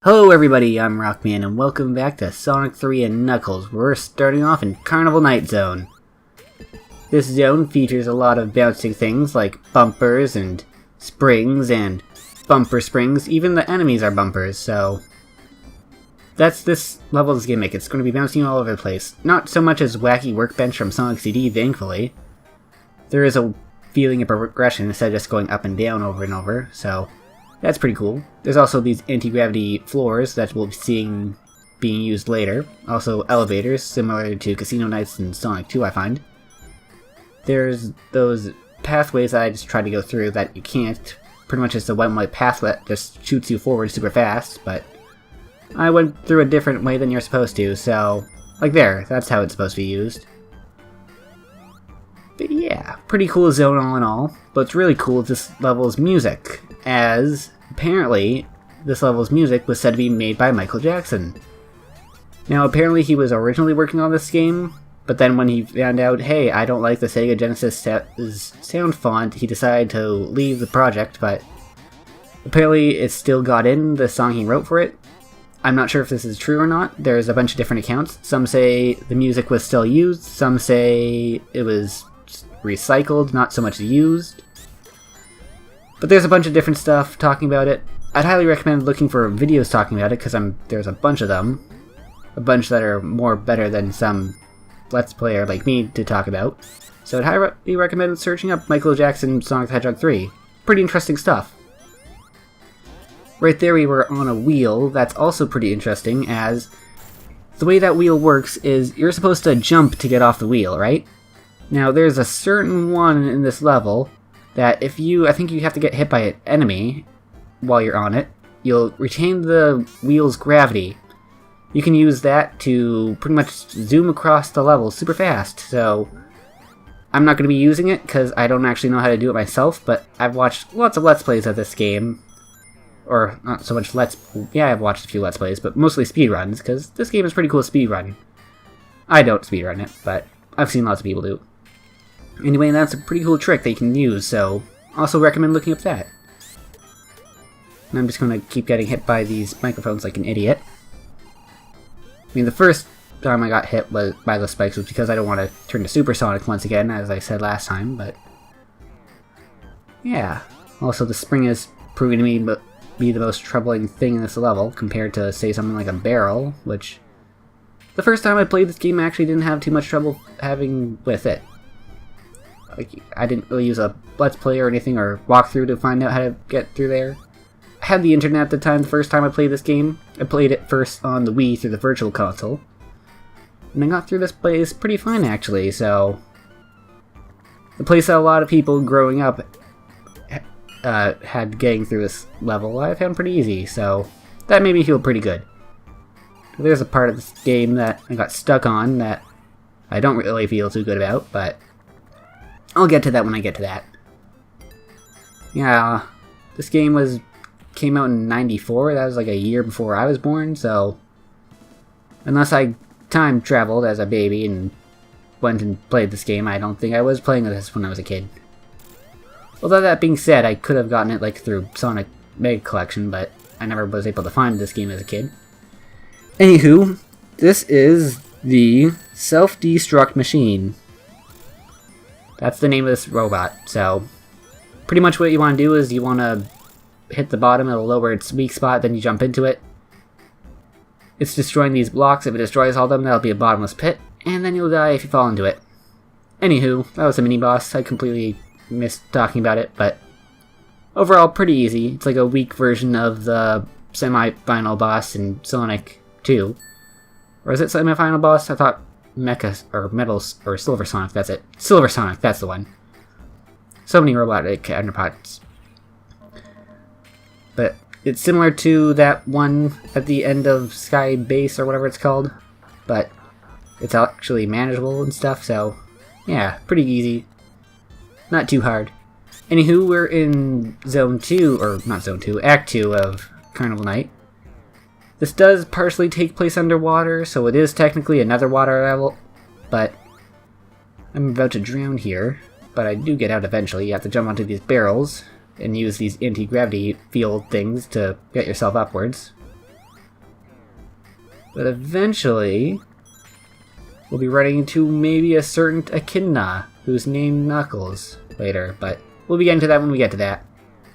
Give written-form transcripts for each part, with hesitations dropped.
Hello everybody, I'm Rockman and welcome back to Sonic 3 and Knuckles. We're starting off in Carnival Night Zone. This zone features a lot of bouncing things like bumpers and springs and bumper springs. Even the enemies are bumpers, so that's this level's gimmick. It's going to be bouncing all over the place. Not so much as Wacky Workbench from Sonic CD, thankfully. There is a feeling of progression instead of just going up and down over and over, so that's pretty cool. There's also these anti-gravity floors that we'll be seeing being used later. Also elevators, similar to Casino Nights in Sonic 2, I find. There's those pathways that I just tried to go through that you can't. Pretty much it's a one-way path that just shoots you forward super fast, but I went through a different way than you're supposed to, so like there, that's how it's supposed to be used. But yeah, pretty cool zone all in all. But what's really cool is this level's music, as apparently this level's music was said to be made by Michael Jackson. Now apparently he was originally working on this game, but then when he found out, hey, I don't like the Sega Genesis sound font, he decided to leave the project, but apparently it still got in the song he wrote for it. I'm not sure if this is true or not. There's a bunch of different accounts. Some say the music was still used, some say it was recycled, not so much used. But there's a bunch of different stuff talking about it. I'd highly recommend looking for videos talking about it, because there's a bunch of them. A bunch that are more better than some Let's Player like me to talk about. So I'd highly recommend searching up Michael Jackson Sonic the Hedgehog 3. Pretty interesting stuff. Right there we were on a wheel. That's also pretty interesting, as the way that wheel works is you're supposed to jump to get off the wheel, right? Now there's a certain one in this level that if I think you have to get hit by an enemy while you're on it, you'll retain the wheel's gravity. You can use that to pretty much zoom across the level super fast, so I'm not going to be using it because I don't actually know how to do it myself, but I've watched lots of Let's Plays of this game. Or, not so much I've watched a few Let's Plays, but mostly speedruns, because this game is pretty cool to speedrun. I don't speedrun it, but I've seen lots of people do. Anyway, that's a pretty cool trick that you can use, so also recommend looking up that. And I'm just going to keep getting hit by these microphones like an idiot. I mean, the first time I got hit by the spikes was because I don't want to turn to Supersonic once again, as I said last time, but yeah. Also, the spring is proving to be the most troubling thing in this level, compared to, say, something like a barrel, which the first time I played this game I actually didn't have too much trouble having with it. Like, I didn't really use a Let's Play or anything, or walkthrough to find out how to get through there. I had the internet at the time the first time I played this game. I played it first on the Wii through the Virtual Console. And I got through this place pretty fine, actually, so the place that a lot of people growing up had getting through this level, I found pretty easy, so that made me feel pretty good. There's a part of this game that I got stuck on that I don't really feel too good about, but I'll get to that when I get to that. Yeah, this game came out in '94, that was like a year before I was born, so unless I time traveled as a baby and went and played this game, I don't think I was playing this when I was a kid. Although that being said, I could have gotten it like through Sonic Mega Collection, but I never was able to find this game as a kid. Anywho, this is the Self-Destruct Machine. That's the name of this robot, so pretty much what you want to do is you want to hit the bottom, it'll lower its weak spot, then you jump into it. It's destroying these blocks. If it destroys all of them, that'll be a bottomless pit, and then you'll die if you fall into it. Anywho, that was a mini-boss. I completely missed talking about it, but overall pretty easy. It's like a weak version of the semi-final boss in Sonic 2. Or is it semi-final boss? I thought Mecha, or Metals, or Silver Sonic, that's it. Silver Sonic, that's the one. So many robotic counterparts. But it's similar to that one at the end of Sky Base, or whatever it's called. But it's actually manageable and stuff, so yeah, pretty easy. Not too hard. Anywho, we're in Zone 2, or not Zone 2, Act 2 of Carnival Night. This does partially take place underwater, so it is technically another water level, but I'm about to drown here, but I do get out eventually. You have to jump onto these barrels, and use these anti-gravity field things to get yourself upwards. But eventually, we'll be running into maybe a certain echidna who's named Knuckles later, but we'll be getting to that when we get to that.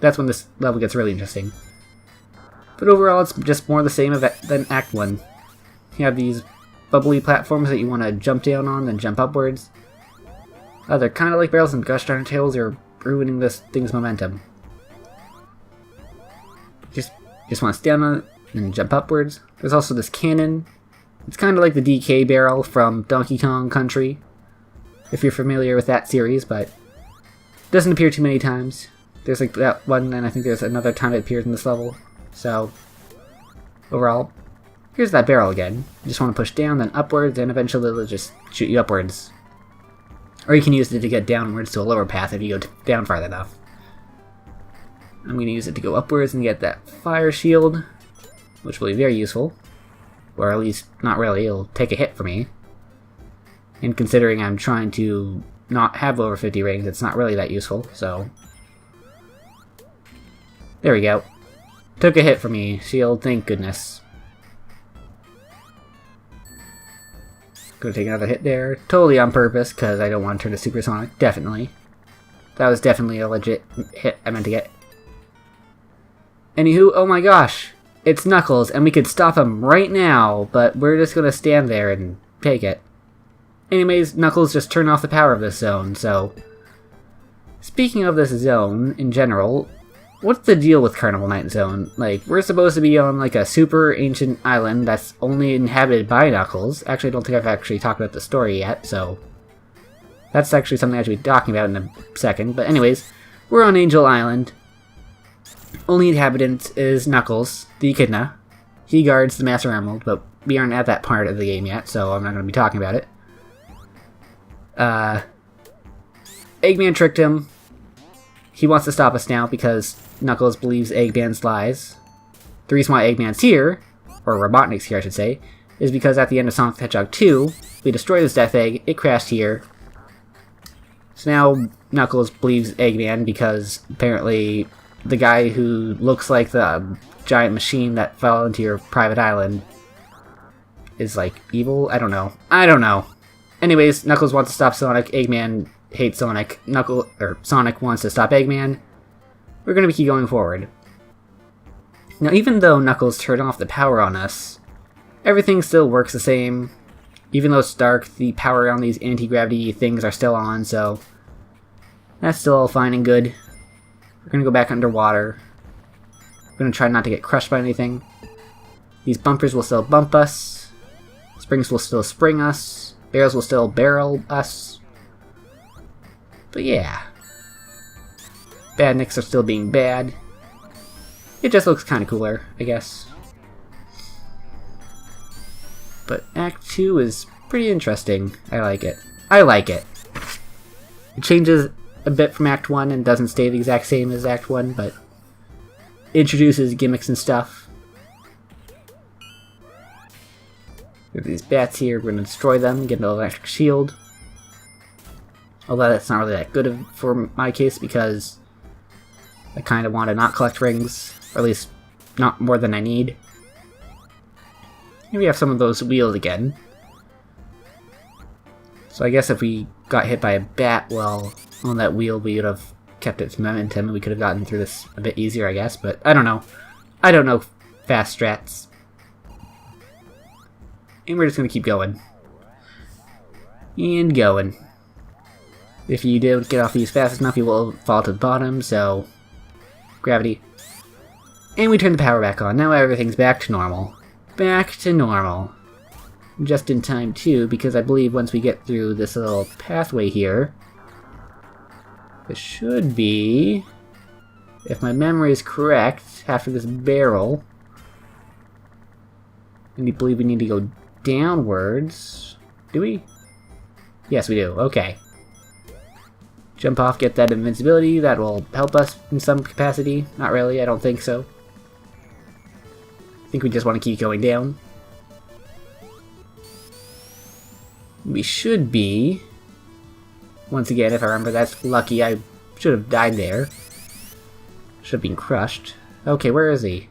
That's when this level gets really interesting. But overall, it's just more the same than Act 1. You have these bubbly platforms that you want to jump down on and jump upwards. They're kind of like barrels, and gosh darn tails are ruining this thing's momentum. Just want to stand on it and jump upwards. There's also this cannon. It's kind of like the DK barrel from Donkey Kong Country, if you're familiar with that series, but it doesn't appear too many times. There's like that one, and I think there's another time it appears in this level. So, overall, here's that barrel again. You just want to push down, then upwards, and eventually it'll just shoot you upwards. Or you can use it to get downwards to a lower path if you go down far enough. I'm going to use it to go upwards and get that fire shield, which will be very useful. Or at least, not really, it'll take a hit for me. And considering I'm trying to not have over 50 ratings, it's not really that useful, so... There we go. Took a hit for me, shield, thank goodness. Gonna take another hit there, totally on purpose, because I don't want to turn to supersonic, definitely. That was definitely a legit hit I meant to get. Anywho, oh my gosh, it's Knuckles, and we could stop him right now, but we're just gonna stand there and take it. Anyways, Knuckles just turned off the power of this zone, so... Speaking of this zone, in general, what's the deal with Carnival Night Zone? Like, we're supposed to be on, like, a super ancient island that's only inhabited by Knuckles. Actually, I don't think I've actually talked about the story yet, so... That's actually something I should be talking about in a second. But anyways, we're on Angel Island. Only inhabitant is Knuckles, the echidna. He guards the Master Emerald, but we aren't at that part of the game yet, so I'm not going to be talking about it. Eggman tricked him. He wants to stop us now because Knuckles believes Eggman's lies. The reason why Eggman's here, or Robotnik's here I should say, is because at the end of Sonic the Hedgehog 2, we destroyed this Death Egg, it crashed here. So now Knuckles believes Eggman because apparently the guy who looks like the giant machine that fell into your private island is like evil? I don't know. Anyways, Knuckles wants to stop Sonic, Eggman hates Sonic, Sonic wants to stop Eggman. We're gonna keep going forward. Now, even though Knuckles turned off the power on us, everything still works the same. Even though it's dark, the power on these anti-gravity things are still on, so that's still all fine and good. We're gonna go back underwater. We're gonna try not to get crushed by anything. These bumpers will still bump us. Springs will still spring us. Barrels will still barrel us. But yeah. Badniks are still being bad. It just looks kind of cooler, I guess. But Act 2 is pretty interesting. I like it. It changes a bit from Act 1 and doesn't stay the exact same as Act 1, but introduces gimmicks and stuff. We have these bats here, we're going to destroy them, get an electric shield. Although that's not really that good for my case because I kind of want to not collect rings, or at least not more than I need. Here we have some of those wheels again. So I guess if we got hit by a bat while on that wheel, we would have kept its momentum and we could have gotten through this a bit easier, I guess, but I don't know. I don't know fast strats. And we're just going to keep going. And going. If you don't get off these fast enough, you will fall to the bottom, so... Gravity. And we turn the power back on. Now everything's back to normal. Back to normal. Just in time, too, because I believe once we get through this little pathway here... It should be... If my memory is correct, after this barrel... I believe we need to go downwards. Do we? Yes, we do. Okay. Jump off, get that invincibility. That will help us in some capacity. Not really, I don't think so. I think we just want to keep going down. We should be... Once again, if I remember, that's lucky. I should have died there. Should have been crushed. Okay, where is he?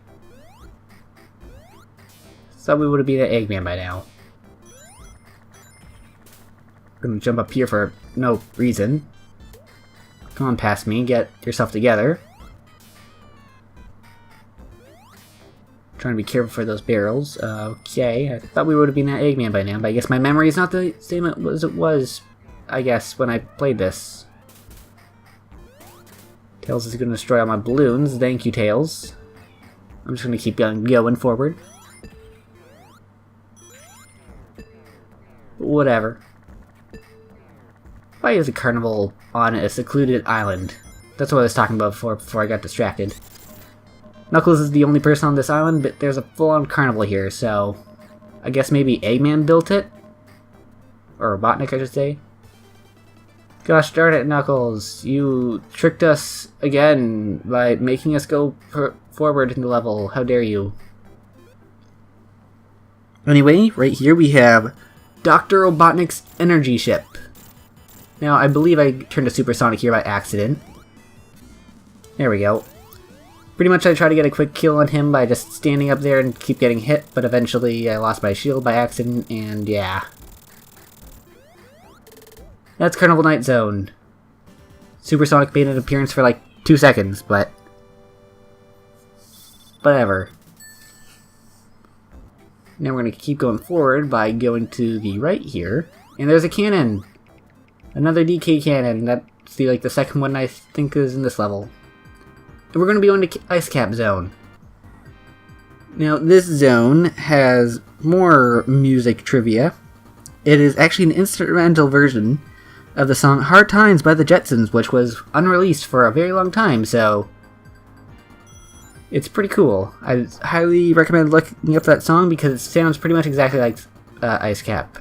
Thought we would have been at Eggman by now. Gonna jump up here for no reason. Come on past me, get yourself together. Trying to be careful for those barrels. Okay, I thought we would have been at Eggman by now, but I guess my memory is not the same as it was, I guess, when I played this. Tails is going to destroy all my balloons. Thank you, Tails. I'm just going to keep going forward. Whatever. Why is a carnival on a secluded island? That's what I was talking about before I got distracted. Knuckles is the only person on this island, but there's a full-on carnival here, so I guess maybe Eggman built it? Or Robotnik, I should say. Gosh darn it, Knuckles. You tricked us again by making us go forward in the level. How dare you? Anyway, right here we have Dr. Robotnik's energy ship. Now, I believe I turned to Supersonic here by accident. There we go. Pretty much I try to get a quick kill on him by just standing up there and keep getting hit, but eventually I lost my shield by accident, and yeah. That's Carnival Night Zone. Supersonic made an appearance for like 2 seconds, but whatever. Now we're going to keep going forward by going to the right here, and there's a cannon! Another DK cannon. That's the second one I think is in this level. And we're going to be going to Ice Cap Zone. Now, this zone has more music trivia. It is actually an instrumental version of the song Hard Times by the Jetsons, which was unreleased for a very long time, so it's pretty cool. I highly recommend looking up that song because it sounds pretty much exactly like Ice Cap.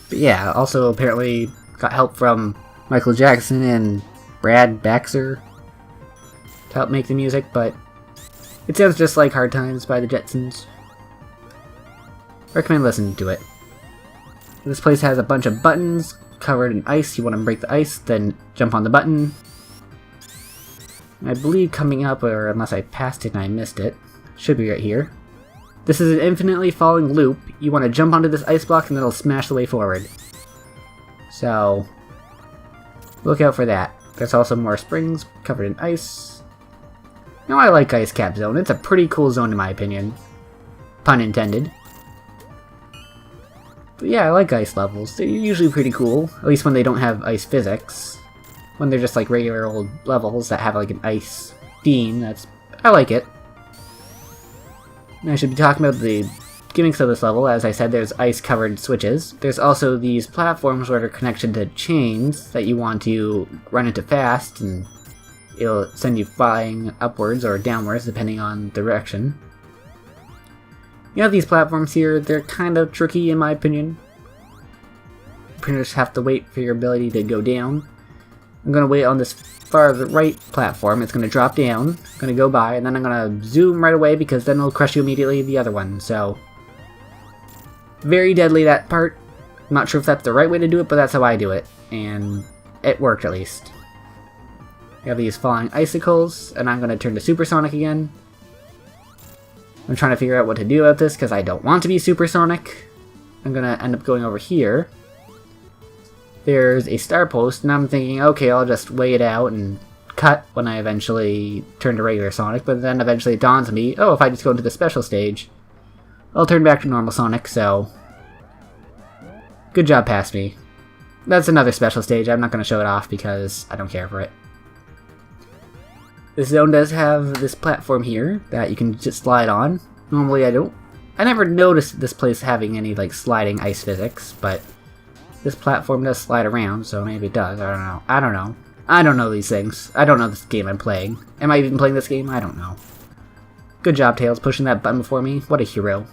But yeah, also apparently got help from Michael Jackson and Brad Baxter to help make the music, but it sounds just like Hard Times by the Jetsons. Recommend listening to it. This place has a bunch of buttons covered in ice. You want to break the ice, then jump on the button. I believe coming up, or unless I passed it and I missed it, should be right here. This is an infinitely falling loop. You want to jump onto this ice block and it'll smash the way forward. So, look out for that. There's also more springs covered in ice. Now I like Ice Cap Zone. It's a pretty cool zone in my opinion. Pun intended. But yeah, I like ice levels. They're usually pretty cool. At least when they don't have ice physics. When they're just like regular old levels that have like an ice theme, I like it. And I should be talking about the gimmicks of this level. As I said, there's ice-covered switches. There's also these platforms where they're connected to chains that you want to run into fast, and it'll send you flying upwards or downwards depending on the direction. You have these platforms here, they're kind of tricky in my opinion. You pretty much have to wait for your ability to go down. I'm going to wait on this far right platform, it's going to drop down, going to go by, and then I'm going to zoom right away because then it'll crush you immediately the other one, so very deadly that part. I'm not sure if that's the right way to do it, but that's how I do it, and it worked at least. You have these falling icicles, and I'm going to turn to Supersonic again. I'm trying to figure out what to do about this because I don't want to be Supersonic. I'm going to end up going over here. There's a star post, and I'm thinking, okay, I'll just weigh it out and cut when I eventually turn to regular Sonic, but then eventually it dawns on me, oh, if I just go into the special stage, I'll turn back to normal Sonic, so good job past me. That's another special stage, I'm not going to show it off because I don't care for it. This zone does have this platform here that you can just slide on. Normally I never noticed this place having any like sliding ice physics, but this platform does slide around, so maybe it does. I don't know. I don't know these things. I don't know this game I'm playing. Am I even playing this game? I don't know. Good job, Tails, pushing that button before me. What a hero.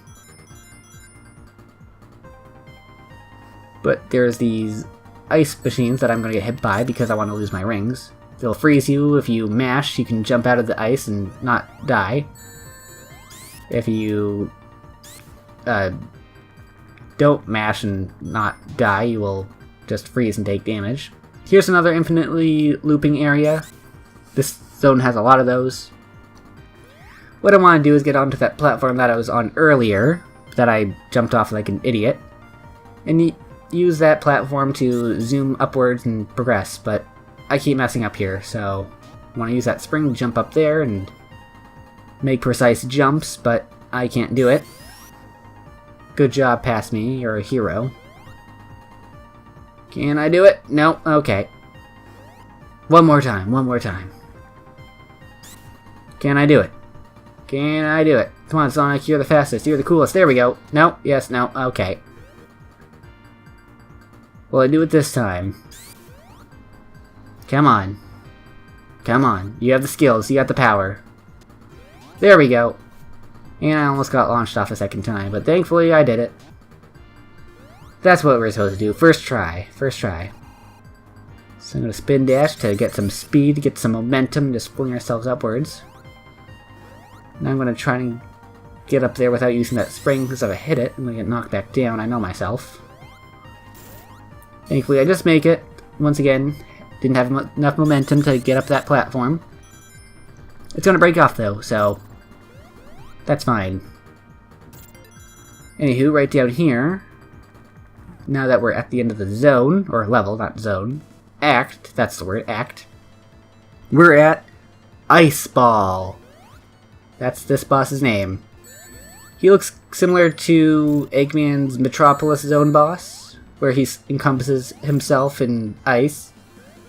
But there's these ice machines that I'm going to get hit by because I want to lose my rings. They'll freeze you. If you mash, you can jump out of the ice and not die. If you don't mash and not die, you will just freeze and take damage. Here's another infinitely looping area. This zone has a lot of those. what I want to do is get onto that platform that I was on earlier, that I jumped off like an idiot, and use that platform to zoom upwards and progress, but I keep messing up here, so I want to use that spring to jump up there and make precise jumps, but I can't do it. Good job, past me, you're a hero. Can I do it? No? Okay. One more time, one more time. Can I do it? Can I do it? Come on, Sonic, you're the fastest, you're the coolest. There we go. No, yes, no, okay. Will I do it this time? Come on. Come on. You have the skills, you got the power. There we go. And I almost got launched off a second time, but thankfully I did it. That's what we're supposed to do. First try. First try. So I'm going to spin dash to get some speed, get some momentum, just fling ourselves upwards. Now I'm going to try and get up there without using that spring, because if I hit it, I'm going to get knocked back down. I know myself. Thankfully I just make it. Once again, didn't have enough momentum to get up that platform. It's going to break off though, so that's fine. Anywho, right down here, now that we're at the end of the zone, or level, not zone, act, that's the word, act, we're at Ice Ball. That's this boss's name. He looks similar to Eggman's Metropolis Zone boss, where he encompasses himself in ice.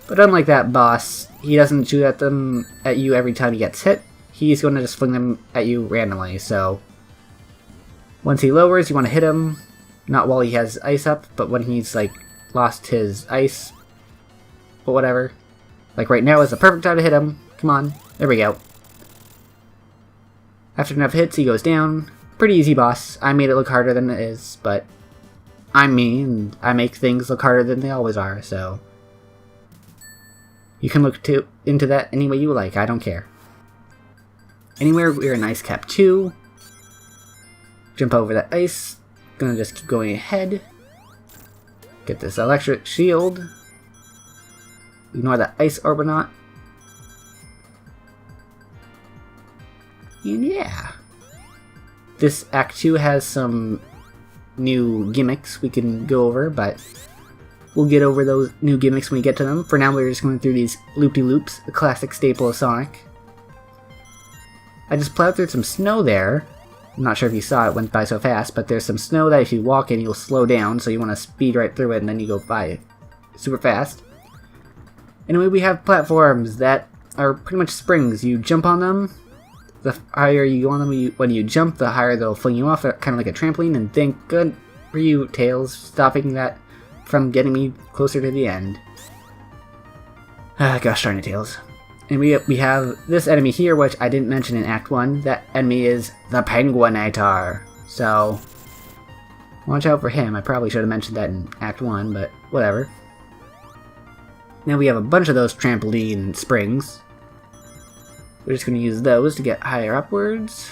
But unlike that boss, he doesn't shoot at you every time he gets hit. He's going to just fling them at you randomly, so once he lowers, you want to hit him, not while he has ice up, but when he's, like, lost his ice, but whatever. Like right now is the perfect time to hit him. Come on, there we go. After enough hits, he goes down. Pretty easy boss. I made it look harder than it is, but I'm me, and I make things look harder than they always are, so you can look into that any way you like, I don't care. Anywhere, we're in Ice Cap 2. Jump over that ice. Gonna just keep going ahead. Get this electric shield. Ignore that ice orbonaut. And yeah. This Act 2 has some new gimmicks we can go over, but we'll get over those new gimmicks when we get to them. For now, we're just going through these loop-de-loops, a classic staple of Sonic. I just plowed through some snow there. I'm not sure if you saw it, went by so fast, but there's some snow that if you walk in, you'll slow down, so you want to speed right through it, and then you go by it super fast. Anyway, we have platforms that are pretty much springs. You jump on them, the higher you go on them when you jump, the higher they'll fling you off, kind of like a trampoline, and thank good for you, Tails, stopping that from getting me closer to the end. Gosh darn it, Tails. And we have this enemy here, which I didn't mention in Act 1. That enemy is the Penguinator. So, watch out for him. I probably should have mentioned that in Act 1, but whatever. Now we have a bunch of those trampoline springs. We're just going to use those to get higher upwards.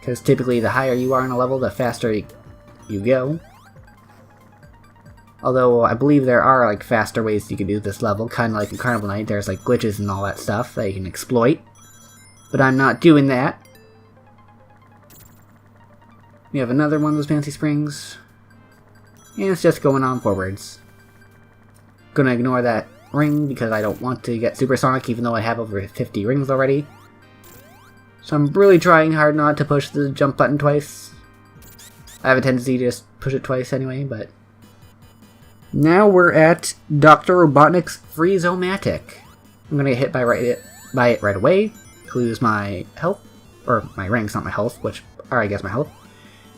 Because typically the higher you are in a level, the faster you go. Although, I believe there are, like, faster ways you can do this level, kind of like in Carnival Night. There's, like, glitches and all that stuff that you can exploit. But I'm not doing that. We have another one of those fancy springs. And it's just going on forwards. Gonna ignore that ring because I don't want to get supersonic, even though I have over 50 rings already. So I'm really trying hard not to push the jump button twice. I have a tendency to just push it twice anyway, but now we're at Dr.Robotnik's Freeze-O-Matic. I'm gonna get hit by it right away. Lose my health, or my rings, not my health, which are I guess my health.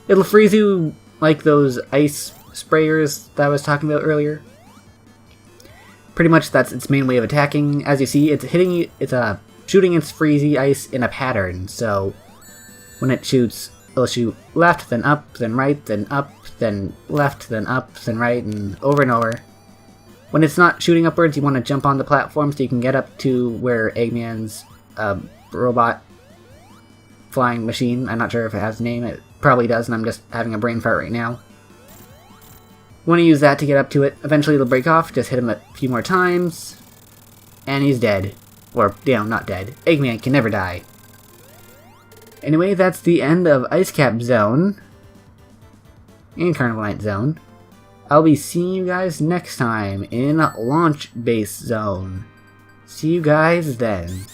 It'll freeze you like those ice sprayers that I was talking about earlier. Pretty much that's its main way of attacking. As you see, it's hitting you. It's shooting its freezy ice in a pattern. So when it shoots, it'll shoot left, then up, then right, then up, then left, then up, then right, and over. When it's not shooting upwards, you want to jump on the platform so you can get up to where Eggman's robot flying machine, I'm not sure if it has a name, it probably does, and I'm just having a brain fart right now. You want to use that to get up to it. Eventually it'll break off, just hit him a few more times, and he's dead. Or, damn, not dead. Eggman can never die. Anyway, that's the end of Ice Cap Zone and Carnival Night Zone. I'll be seeing you guys next time in Launch Base Zone. See you guys then.